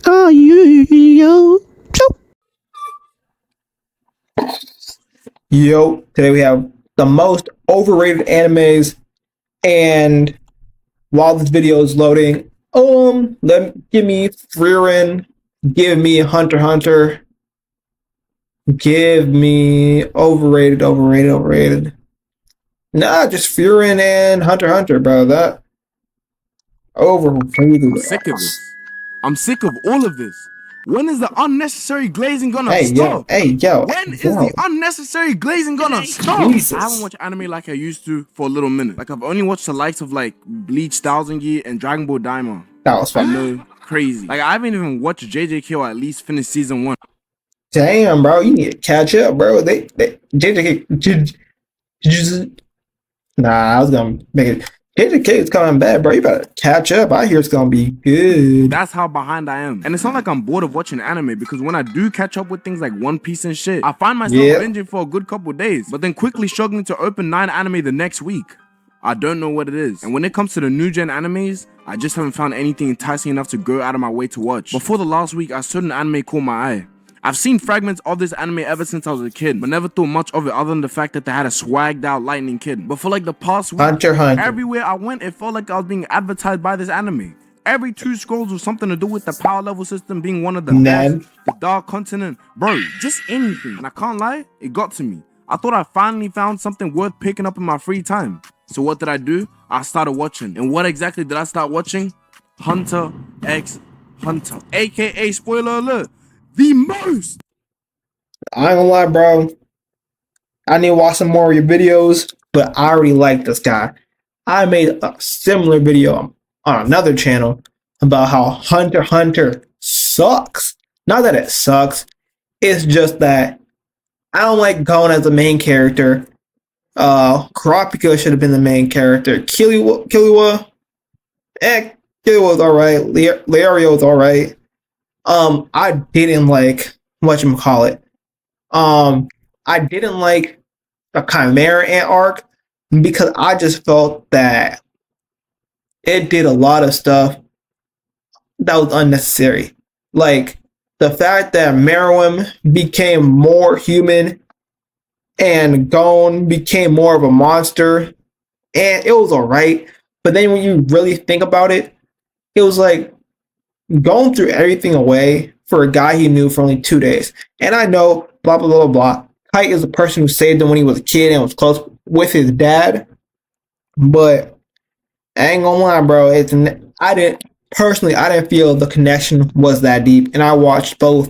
Oh, yo. Yo, today we have the most overrated animes, and while this video is loading, give me Frieren, give me Hunter x Hunter, give me overrated. Nah, just Frieren and Hunter x Hunter, bro. That overrated. I'm sick of this. I'm sick of all of this. When is the unnecessary glazing gonna stop? When is the unnecessary glazing gonna stop? Jesus. I haven't watched anime like I used to for a little minute. Like, I've only watched the likes of like Bleach, Thousand Year, and Dragon Ball Daima. That was I fun. know, crazy. Like, I haven't even watched JJK or at least finished season 1. Damn, bro, you need to catch up, bro. Nah, I was gonna make it. JJK is coming back, bro. You better catch up. I hear it's gonna be good. That's how behind I am. And it's not like I'm bored of watching anime, because when I do catch up with things like One Piece and shit, I find myself binging for a good couple days, but then quickly struggling to open 9 anime the next week. I don't know what it is. And when it comes to the new gen animes, I just haven't found anything enticing enough to go out of my way to watch. Before the last week, I saw an anime caught my eye. I've seen fragments of this anime ever since I was a kid, but never thought much of it other than the fact that they had a swagged out lightning kid. But for like the past week, Hunter x Hunter. Everywhere I went, it felt like I was being advertised by this anime. Every 2 scrolls was something to do with the power level system being one of the best, the Dark Continent, bro, just anything. And I can't lie, it got to me. I thought I finally found something worth picking up in my free time. So what did I do? I started watching. And what exactly did I start watching? Hunter x Hunter, aka, spoiler alert, the most. I ain't gonna lie, bro. I need to watch some more of your videos, but I already like this guy. I made a similar video on another channel about how Hunter x Hunter sucks. Not that it sucks, it's just that I don't like Gon as the main character. Kurapika should have been the main character. Killua was alright. Leario was alright. I didn't like whatchamacallit. I didn't like the Chimera Ant arc because I just felt that it did a lot of stuff that was unnecessary. Like the fact that Meruem became more human and Gon became more of a monster, and it was alright. But then when you really think about it, it was like Gon threw everything away for a guy he knew for only 2 days. And I know, blah, blah, blah, blah. Kite is the person who saved him when he was a kid and was close with his dad. But I ain't gonna lie, bro. I didn't feel the connection was that deep. And I watched both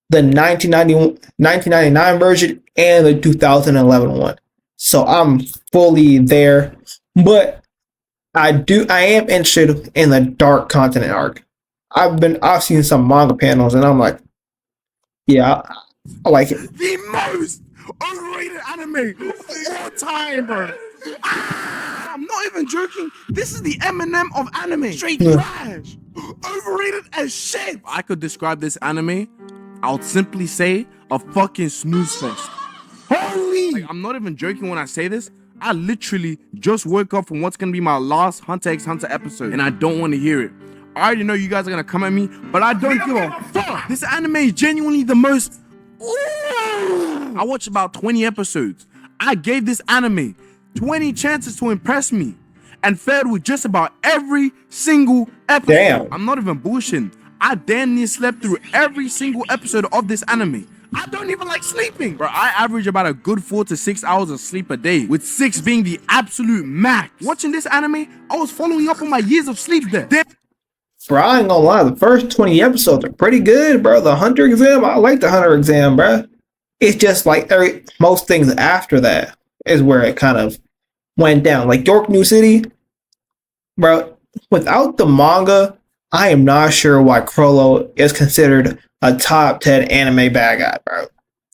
the 1999 version and the 2011 one. So I'm fully there. But I am interested in the Dark Continent arc. I've seen some manga panels and I'm like, yeah, I like it. The most overrated anime of all time, bro. I'm not even joking. This is the Eminem of anime. Straight trash. Overrated as shit. If I could describe this anime, I would simply say a fucking snooze fest. Holy! Like, I'm not even joking when I say this. I literally just woke up from what's gonna be my last Hunter x Hunter episode, and I don't want to hear it. I already know you guys are gonna come at me, but I don't give a fuck. This anime is genuinely the most. I watched about 20 episodes. I gave this anime 20 chances to impress me and failed with just about every single episode. Damn. I'm not even bullshitting. I damn near slept through every single episode of this anime. I don't even like sleeping. Bro, I average about a good 4 to 6 hours of sleep a day, with 6 being the absolute max. Watching this anime, I was following up on my years of sleep there. Bro, I ain't gonna lie, the first 20 episodes are pretty good, bro. The Hunter exam, I like the Hunter exam, bro. It's just like most things after that is where it kind of went down. Like York New City, bro, without the manga, I am not sure why Crollo is considered a top 10 anime bad guy, bro.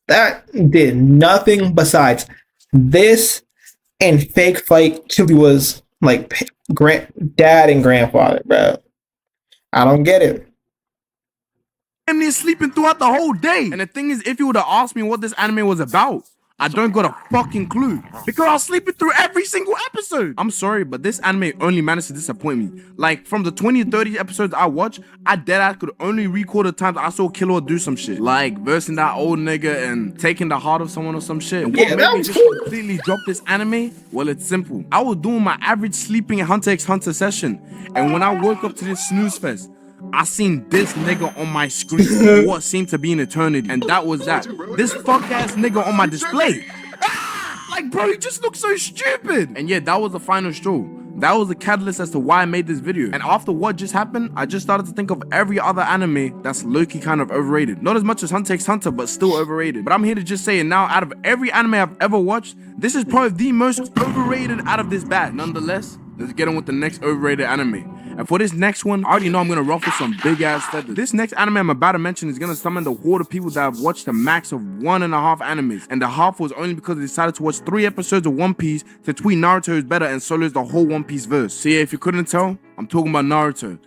That did nothing besides this and fake fight Killua's like dad and grandfather, bro. I don't get it. I'm near sleeping throughout the whole day. And the thing is, if you would have asked me what this anime was about, I don't got a fucking clue because I was sleeping through every single episode. I'm sorry, but this anime only managed to disappoint me. Like, from the 20 or 30 episodes I watched, I deadass could only recall the times I saw Killua do some shit. Like, versing that old nigga and taking the heart of someone or some shit. And what made me just completely drop this anime? Well, it's simple. I was doing my average sleeping Hunter x Hunter session, and when I woke up to this snooze fest, I seen this nigga on my screen for what seemed to be an eternity, and that was that. This fuck ass nigga on my display. Like, bro, he just looks so stupid. And yeah, that was the final straw. That was the catalyst as to why I made this video. And after what just happened, I just started to think of every other anime that's low-key kind of overrated. Not as much as Hunter x Hunter, but still overrated. But I'm here to just say it now, out of every anime I've ever watched, this is probably the most overrated out of this batch. Nonetheless, let's get on with the next overrated anime. And for this next one, I already know I'm gonna ruffle some big ass feathers. This next anime I'm about to mention is gonna summon the horde of people that have watched a max of 1.5 animes. And the half was only because they decided to watch 3 episodes of One Piece to tweet Naruto is better and Solo is the whole One Piece verse. So yeah, if you couldn't tell, I'm talking about Naruto.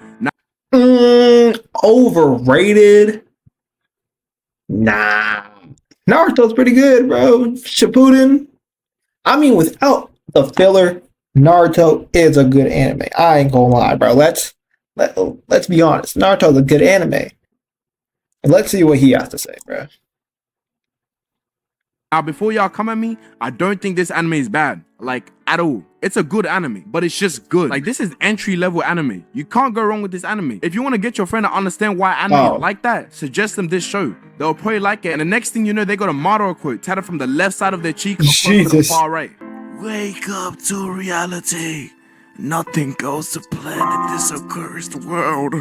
Overrated? Nah. Naruto's pretty good, bro. Shippuden. I mean, without the filler, Naruto is a good anime. I ain't gonna lie, bro. Let's be honest. Naruto's a good anime. And let's see what he has to say, bro. Now, before y'all come at me, I don't think this anime is bad, like, at all. It's a good anime, but it's just good. Like, this is entry-level anime. You can't go wrong with this anime. If you want to get your friend to understand why anime is like that, suggest them this show. They'll probably like it, and the next thing you know, they got a motto quote tatted from the left side of their cheek across to the far right. Wake up to reality. Nothing goes to plan in this accursed world.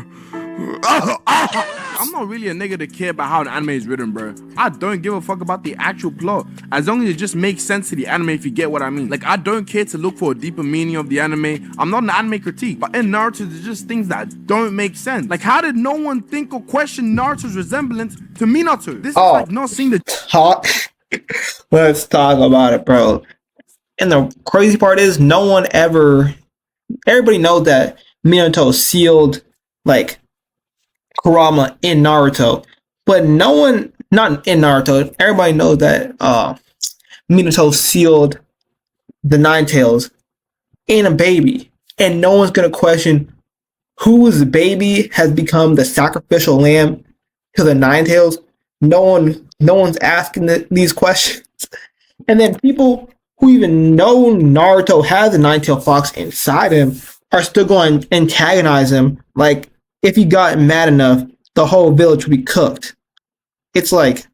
I'm not really a nigga to care about how the anime is written, bro. I don't give a fuck about the actual plot, as long as it just makes sense to the anime, if you get what I mean. Like, I don't care to look for a deeper meaning of the anime. I'm not an anime critique, but in Naruto, there's just things that don't make sense. Like, how did no one think or question Naruto's resemblance to Minato? This is like not seeing the talk. Let's talk about it, bro. And the crazy part is, everybody knows that Minato sealed, like, Kurama in Naruto, but not in Naruto, everybody knows that Minato sealed the Nine Tails in a baby, and no one's gonna question whose baby has become the sacrificial lamb to the Nine Tails. No one's asking these questions, and then people who even know Naruto has a Nine-Tailed Fox inside him are still going to antagonize him. Like, if he got mad enough, the whole village would be cooked. It's like,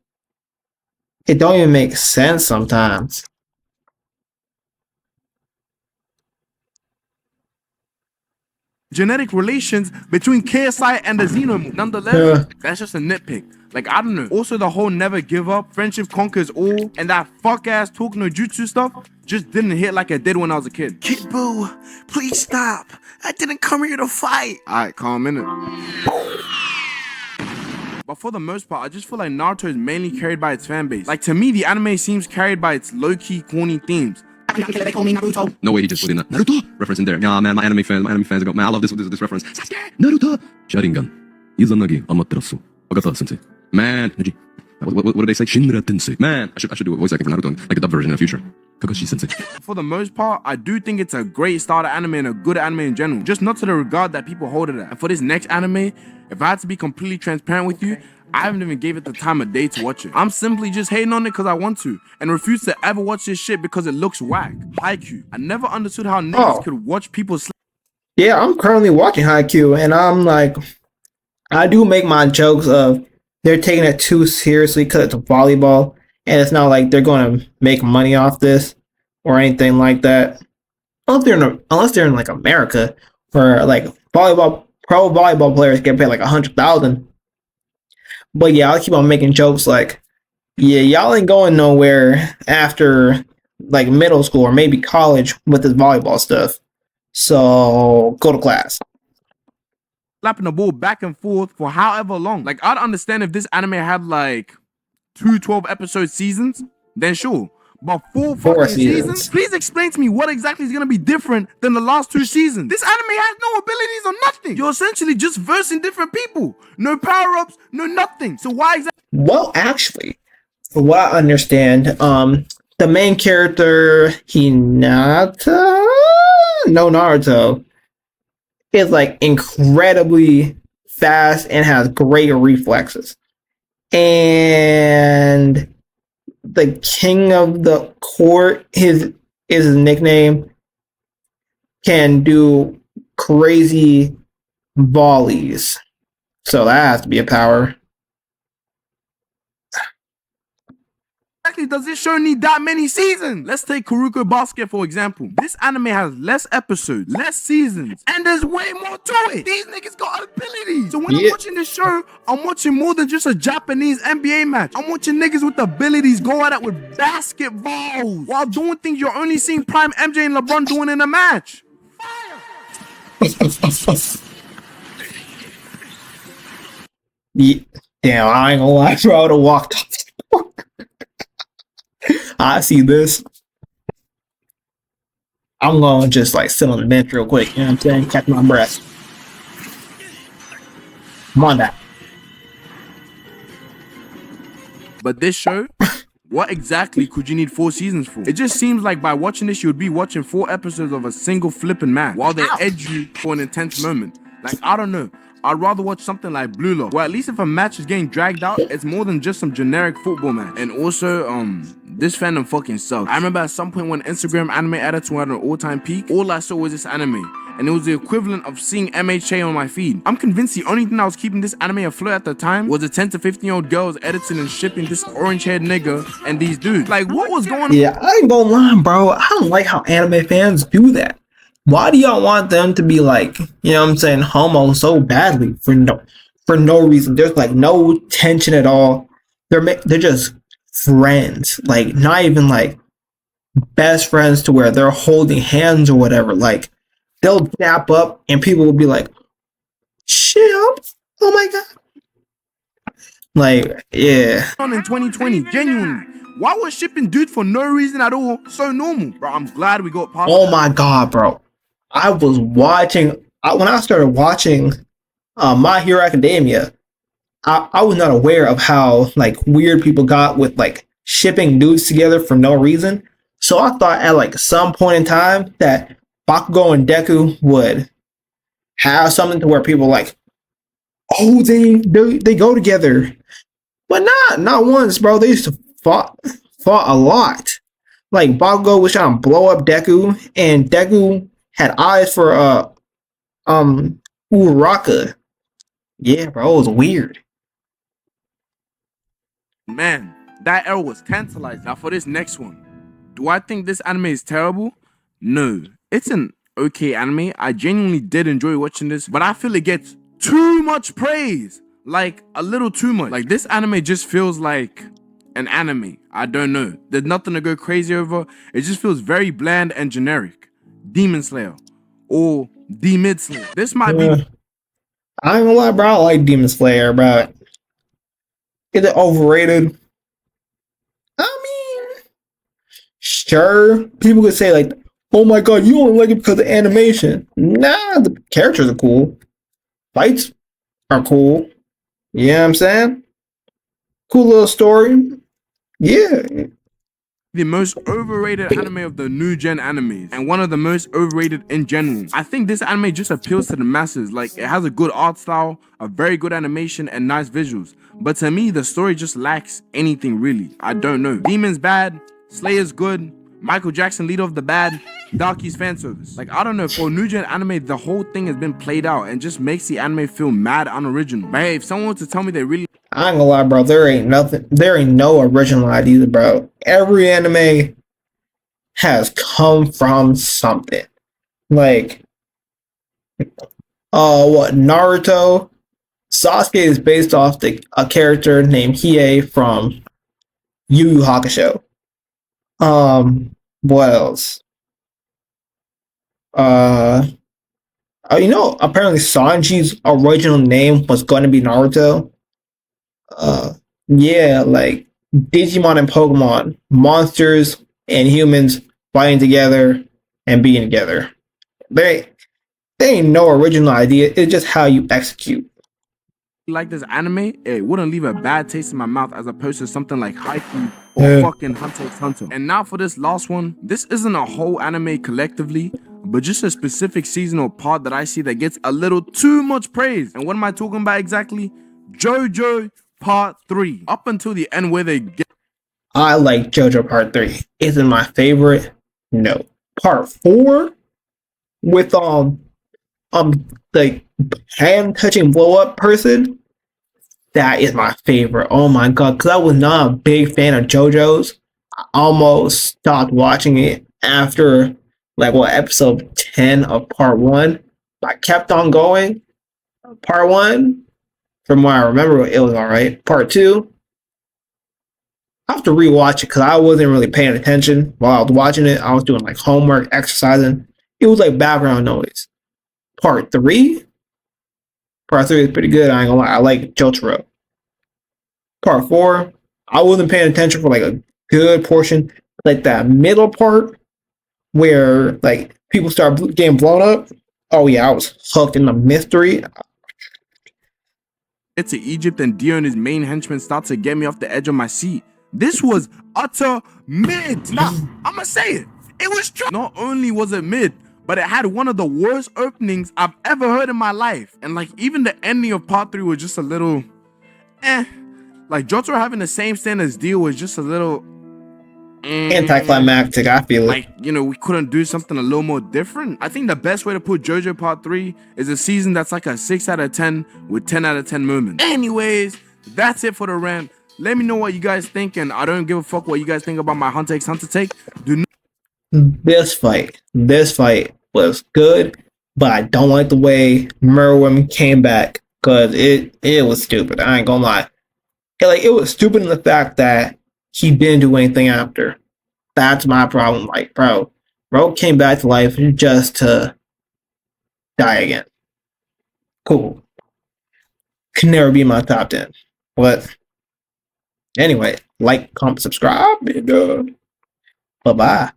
it don't even make sense sometimes. genetic relations between KSI and the Xenomorph. Nonetheless, that's just a nitpick. Like, I don't know. Also, the whole never give up, friendship conquers all, and that fuck-ass talk no jutsu stuff just didn't hit like it did when I was a kid. Kid Boo, please stop. I didn't come here to fight. Alright, calm in it. But for the most part, I just feel like Naruto is mainly carried by its fan base. Like, to me, the anime seems carried by its low-key, corny themes. They call me Naruto. No way he just put in a Naruto reference in there. Yeah, man, my anime fans go, man, I love this reference. Sasuke, Naruto, Sharingan, Izanagi, Amaterasu. Agata sensei. Man, what do they say? Shinra Tensei. Man, I should do a voice acting for Naruto, like a dub version in the future. Kakashi sensei. For the most part, I do think it's a great starter anime and a good anime in general, just not to the regard that people hold it at. And for this next anime, if I had to be completely transparent with you, I haven't even gave it the time of day to watch it. I'm simply just hating on it because I want to, and refuse to ever watch this shit because it looks whack. Haikyuu. I never understood how niggas could watch people sleep. Yeah, I'm currently watching Haikyuu, and I'm like, I do make my jokes of they're taking it too seriously because it's volleyball, and it's not like they're going to make money off this or anything like that. Unless they're in like America, where like pro volleyball players get paid like $100,000. But yeah, I'll keep on making jokes like, yeah, y'all ain't going nowhere after like middle school or maybe college with this volleyball stuff. So go to class. Slapping the ball back and forth for however long. Like, I'd understand if this anime had like 2 12-episode seasons, then sure. But 4 fucking seasons? Please explain to me what exactly is going to be different than the last 2 seasons. This anime has no abilities or nothing. You're essentially just versing different people. No power-ups, no nothing. So why exactly? Well, actually, from what I understand, the main character, Hinata, no Naruto, is like incredibly fast and has great reflexes. And the king of the court, his is his nickname, can do crazy volleys. So that has to be a power. Exactly, does this show need that many seasons? Let's take Kuroko Basket for example. This anime has less episodes, less seasons, and there's way more to it. These niggas got abilities. So when I'm watching this show, I'm watching more than just a Japanese NBA match. I'm watching niggas with abilities go at it with basketballs while doing things you're only seeing Prime MJ and LeBron doing in a match. Yeah. Damn, I ain't gonna lie, bro. I would have walked off. I see this. I'm gonna just like sit on the bench real quick. You know what I'm saying? Catch my breath. Come on, that. But this show, what exactly could you need 4 seasons for? It just seems like by watching this, you would be watching 4 episodes of a single flipping match while they edge you for an intense moment. Like, I don't know. I'd rather watch something like Blue Lock, where at least if a match is getting dragged out, it's more than just some generic football match. And also, this fandom fucking sucks. I remember at some point when Instagram anime edits were at an all-time peak, all I saw was this anime. And it was the equivalent of seeing MHA on my feed. I'm convinced the only thing that was keeping this anime afloat at the time was the 10 to 15-year-old girls editing and shipping this orange-haired nigga and these dudes. Like, what was going on? Yeah, I ain't gonna lie, bro. I don't like how anime fans do that. Why do y'all want them to be like, you know what I'm saying, homo so badly for no reason? There's like no tension at all. They're just friends, like not even like best friends to where they're holding hands or whatever. Like they'll dap up and people will be like, shit, oh my god. Like, yeah. In 2020, genuinely. Why was shipping dude for no reason at all so normal? Bro, I'm glad we got past Oh my god, bro. I was watching, when I started watching My Hero Academia, I was not aware of how like weird people got with like shipping dudes together for no reason. So I thought at like some point in time that Bakugo and Deku would have something to where people like, oh, they go together. But not once, bro. They used to fought a lot. Like Bakugo was trying to blow up Deku, and Deku had eyes for Uraraka. Yeah, bro, it was weird. Man, that era was tantalizing. Now for this next one. Do I think this anime is terrible? No. It's an okay anime. I genuinely did enjoy watching this, but I feel it gets too much praise. Like, a little too much. Like, this anime just feels like an anime. I don't know. There's nothing to go crazy over. It just feels very bland and generic. Demon Slayer. Or Demon Slayer. This might be... I ain't gonna lie, bro. I like Demon Slayer, bro. Is it overrated? I mean, sure. People could say like, oh my god, you only like it because of animation. Nah, the characters are cool. Fights are cool. You know what I'm saying? Cool little story. Yeah. The most overrated anime of the new gen animes, and one of the most overrated in general. I think this anime just appeals to the masses. Like, it has a good art style, a very good animation, and nice visuals. But to me, the story just lacks anything really. I don't know. Demon's bad, Slayer's good, Michael Jackson lead off the bad, Darky's fan service. Like, I don't know, for new gen anime, the whole thing has been played out and just makes the anime feel mad unoriginal. But hey, if someone wants to tell me they really... I ain't gonna lie, bro. There ain't no original ideas, bro. Every anime has come from something. Like, what, Naruto? Sasuke is based off a character named Hiei from Yu Yu Hakusho. What else? Apparently Sanji's original name was going to be Naruto. Yeah, like Digimon and Pokemon, monsters and humans fighting together and being together. They ain't no original idea. It's just how you execute. like this anime, it wouldn't leave a bad taste in my mouth as opposed to something like Haikyuu or Yeah. fucking Hunter x Hunter. And now for this last one, this isn't a whole anime collectively, but just a specific season or part that I see that gets a little too much praise. And what am I talking about exactly? JoJo Part 3. Up until the end where they get... I like JoJo Part 3. Is it my favorite? No. Part 4 with like hand touching blow up person, that is my favorite. Oh my god, because I was not a big fan of JoJo's. I almost stopped watching it after like episode 10 of part 1. I kept on going. Part 1, from what I remember, it was alright. Part 2, I have to rewatch it because I wasn't really paying attention while I was watching it. I was doing like homework, exercising. It was like background noise. Part 3 is pretty good. I ain't gonna lie. I like Jotaro. Part 4, I wasn't paying attention for like a good portion. Like that middle part where like people start getting blown up. Oh yeah, I was hooked in the mystery. to Egypt and Dio and his main henchmen start to get me off the edge of my seat. This was utter mid. Nah, I'ma say it. It was true. Not only was it mid, but it had one of the worst openings I've ever heard in my life. And like even the ending of part 3 was just a little Like Jotaro having the same stand as Dio was just a little Anticlimactic, I feel it. like, you know, we couldn't do something a little more different. I think the best way to put JoJo Part 3 is a season that's like a 6 out of 10 with 10 out of 10 moments. Anyways, that's it for the rant. Let me know what you guys think, and I don't give a fuck what you guys think about my Hunter x Hunter take. This fight was good, but I don't like the way Merwin came back because it was stupid. I ain't gonna lie. It was stupid in the fact that he didn't do anything after. That's my problem. Like, bro came back to life just to die again. Cool. Could never be in my top 10. But anyway, like, comment, subscribe, and bye-bye.